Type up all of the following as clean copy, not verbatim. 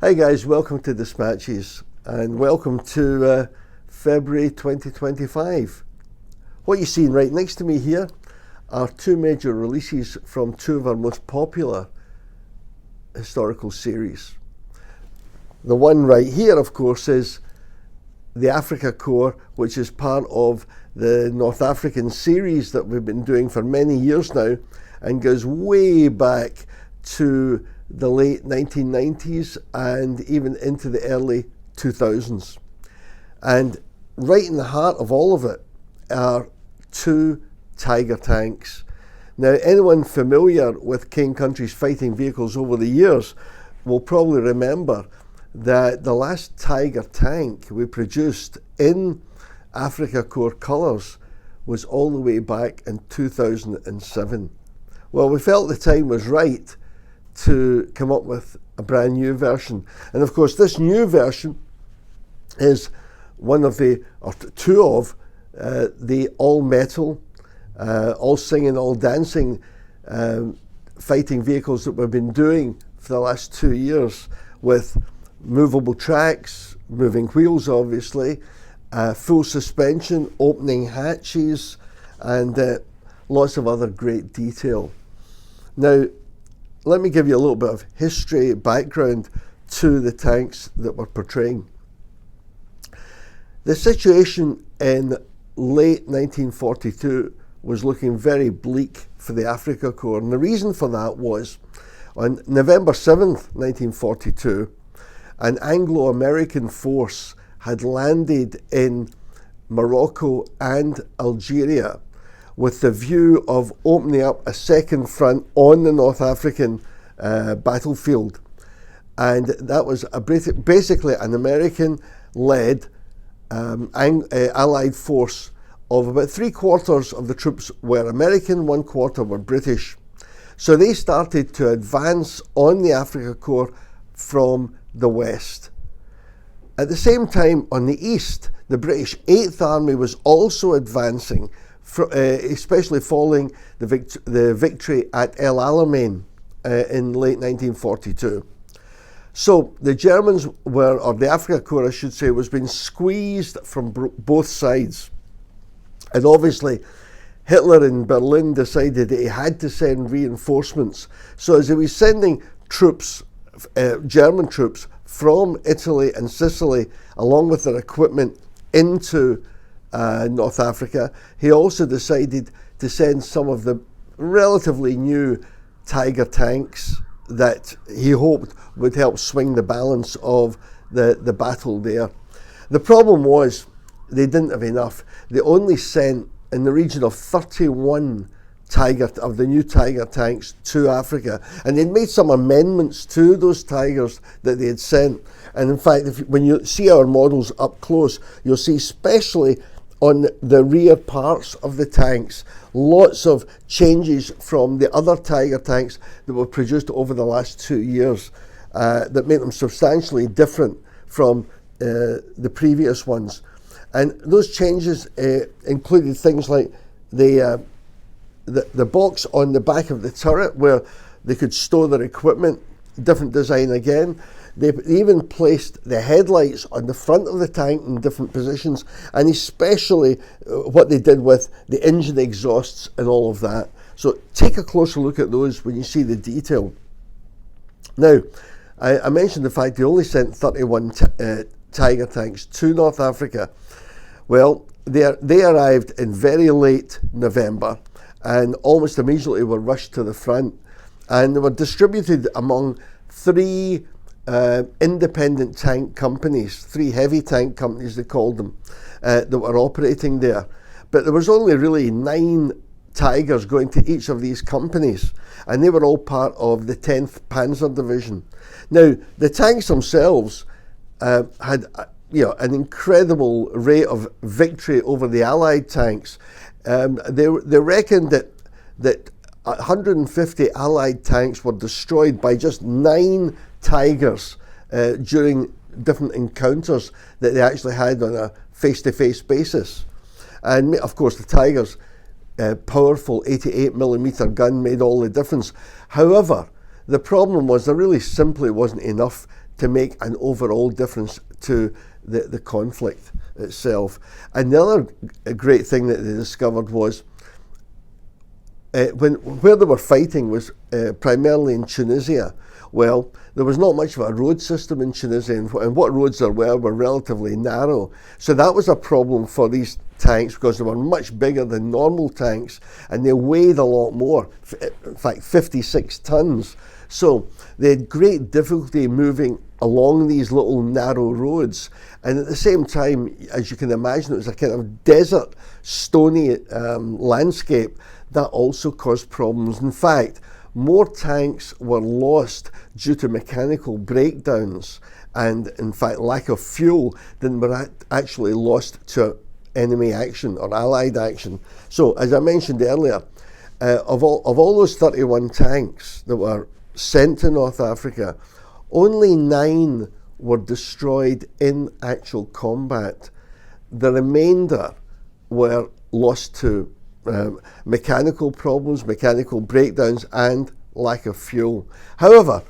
Hi guys, welcome to Dispatches and welcome to February 2025. What you're seeing right next to me here are two major releases from two of our most popular historical series. The one right here, of course, is the Africa Corps, which is part of the North African series that we've been doing for many years now and goes way back to the late 1990s and even into the early 2000s. And right in the heart of all of it are two Tiger tanks. Now, anyone familiar with King Country's fighting vehicles over the years will probably remember that the last Tiger tank we produced in Africa Corps colours was all the way back in 2007. Well, we felt the time was right to come up with a brand new version. And of course, this new version is one of the, or two of, the all metal, all singing, all dancing fighting vehicles that we've been doing for the last 2 years, with movable tracks, moving wheels obviously, full suspension, opening hatches, and lots of other great detail. Now, let me give you a little bit of history background to the tanks that we're portraying. The situation in late 1942 was looking very bleak for the Africa Corps, and the reason for that was on November 7th, 1942, an Anglo-American force had landed in Morocco and Algeria with the view of opening up a second front on the North African battlefield. And that was basically an American-led Allied force of about 3/4 of the troops were American, 1/4 were British. So they started to advance on the Africa Corps from the west. At the same time, on the east, the British 8th Army was also advancing, especially following the victory at El Alamein in late 1942. So the Germans were, or the Africa Corps I should say, was being squeezed from both sides. And obviously Hitler in Berlin decided that he had to send reinforcements. So as he was sending troops, German troops from Italy and Sicily along with their equipment into North Africa, he also decided to send some of the relatively new Tiger tanks that he hoped would help swing the balance of the battle there. The problem was they didn't have enough. They only sent in the region of 31 of the new Tiger tanks to Africa, and they'd made some amendments to those Tigers that they had sent. And in fact, when you see our models up close, you'll see especially on the rear parts of the tanks, lots of changes from the other Tiger tanks that were produced over the last 2 years that make them substantially different from the previous ones. And those changes included things like the box on the back of the turret where they could store their equipment, different design again. They even placed the headlights on the front of the tank in different positions, and especially what they did with the engine exhausts and all of that. So take a closer look at those when you see the detail. Now, I mentioned the fact they only sent 31 Tiger tanks to North Africa. Well, they arrived in very late November and almost immediately were rushed to the front, and they were distributed among three independent tank companies, three heavy tank companies they called them, that were operating there. But there was only really 9 Tigers going to each of these companies, and they were all part of the 10th Panzer Division. Now, the tanks themselves had an incredible rate of victory over the Allied tanks. They reckoned that 150 Allied tanks were destroyed by just 9 Tigers during different encounters that they actually had on a face-to-face basis. And of course the Tigers' powerful 88mm gun made all the difference. However, the problem was there really simply wasn't enough to make an overall difference to the conflict itself. And the other great thing that they discovered was where they were fighting was primarily in Tunisia. Well, there was not much of a road system in Tunisia, and what roads there were relatively narrow. So that was a problem for these tanks because they were much bigger than normal tanks and they weighed a lot more, in fact 56 tons. So they had great difficulty moving along these little narrow roads, and at the same time, as you can imagine, it was a kind of desert, stony landscape that also caused problems. In fact, more tanks were lost due to mechanical breakdowns and, in fact, lack of fuel than were actually lost to enemy action or allied action. So, as I mentioned earlier, of all those 31 tanks that were sent to North Africa, only 9 were destroyed in actual combat. The remainder were lost to mechanical problems, mechanical breakdowns, and lack of fuel. However,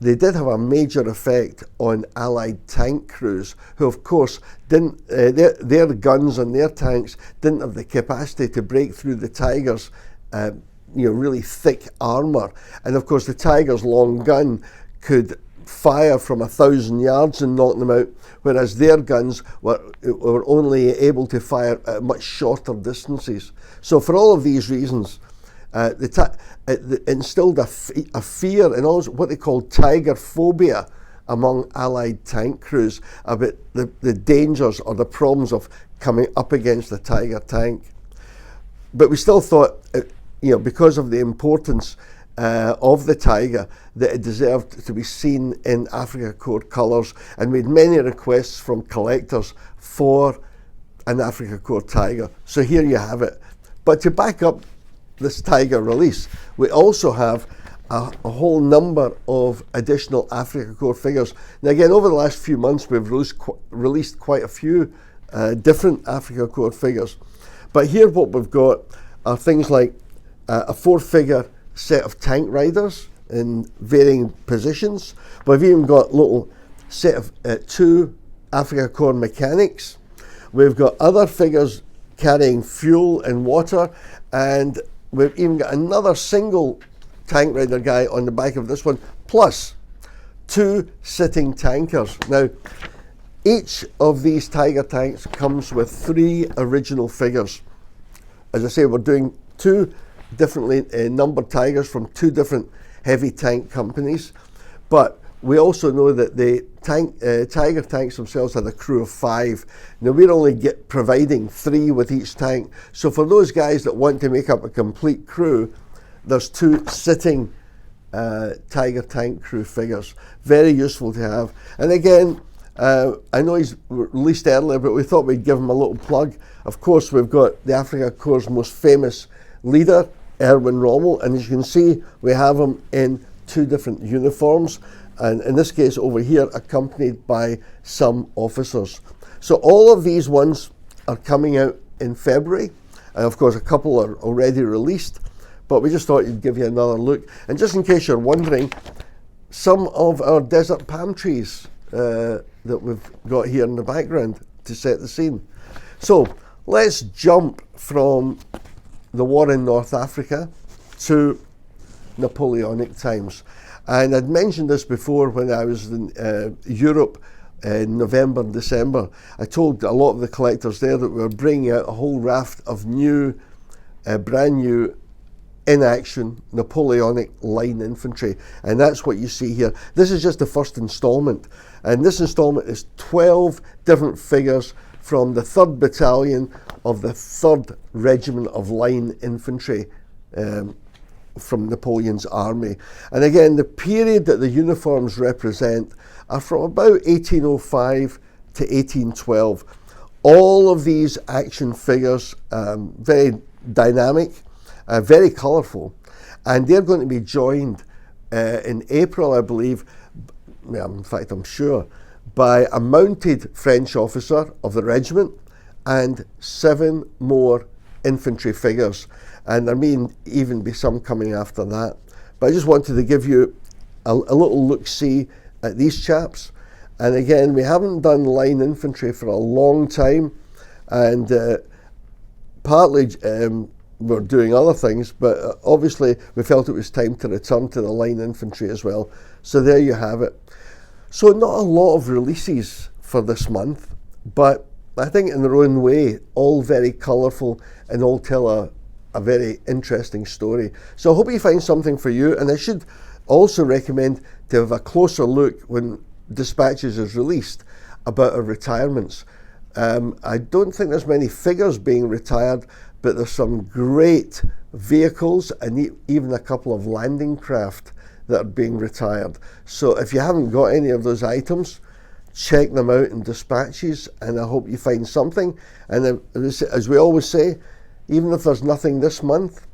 they did have a major effect on Allied tank crews, who of course didn't, their guns and their tanks didn't have the capacity to break through the Tiger's really thick armour. And of course the Tiger's long gun could fire from 1,000 yards and knock them out, whereas their guns were only able to fire at much shorter distances. So for all of these reasons, it instilled a fear and also what they called Tiger phobia among Allied tank crews about the dangers or the problems of coming up against the Tiger tank. But we still thought, because of the importance of the Tiger, that it deserved to be seen in Afrika Korps colours, and made many requests from collectors for an Afrika Korps Tiger. So here you have it. But to back up this Tiger release, we also have a whole number of additional Afrika Korps figures. Now again, over the last few months we've released quite a few different Afrika Korps figures. But here what we've got are things like a 4-figure set of tank riders in varying positions. We've even got a little set of 2 Afrika Korps mechanics. We've got other figures carrying fuel and water, and we've even got another single tank rider guy on the back of this one, plus 2 sitting tankers. Now, each of these Tiger tanks comes with 3 original figures. As I say, we're doing 2 differently numbered Tigers from 2 different heavy tank companies, but we also know that the Tiger tanks themselves had a crew of 5. Now we're only providing 3 with each tank, so for those guys that want to make up a complete crew, there's 2 sitting Tiger tank crew figures. Very useful to have. And again, I know he's released earlier, but we thought we'd give him a little plug. Of course, we've got the Afrika Korps' most famous leader, Erwin Rommel, and as you can see, we have him in 2 different uniforms, and in this case over here, accompanied by some officers. So all of these ones are coming out in February, and of course a couple are already released, but we just thought you'd give you another look. And just in case you're wondering, some of our desert palm trees that we've got here in the background to set the scene. So let's jump from the war in North Africa to Napoleonic times. And I'd mentioned this before when I was in Europe in November and December. I told a lot of the collectors there that we were bringing out a whole raft of new, brand new in-action Napoleonic line infantry, and that's what you see here. This is just the first installment, and this installment is 12 different figures from the 3rd Battalion of the 3rd Regiment of Line Infantry from Napoleon's army. And again, the period that the uniforms represent are from about 1805 to 1812. All of these action figures, very dynamic, very colourful, and they're going to be joined in April, I believe, in fact I'm sure, by a mounted French officer of the regiment and 7 more infantry figures, and there may even be some coming after that. But I just wanted to give you a little look-see at these chaps. And again, we haven't done line infantry for a long time, and partly we're doing other things, but obviously we felt it was time to return to the line infantry as well. So there you have it. So not a lot of releases for this month, but I think in their own way, all very colourful and all tell a very interesting story. So I hope you find something for you, and I should also recommend to have a closer look when Dispatches is released about our retirements. I don't think there's many figures being retired, but there's some great vehicles and even a couple of landing craft that are being retired. So if you haven't got any of those items, check them out in Dispatches, and I hope you find something. And as we always say, even if there's nothing this month,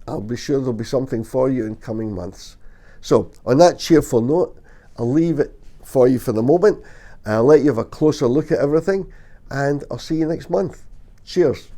I'll be sure there'll be something for you in coming months. So on that cheerful note, I'll leave it for you for the moment. I'll let you have a closer look at everything, and I'll see you next month. Cheers.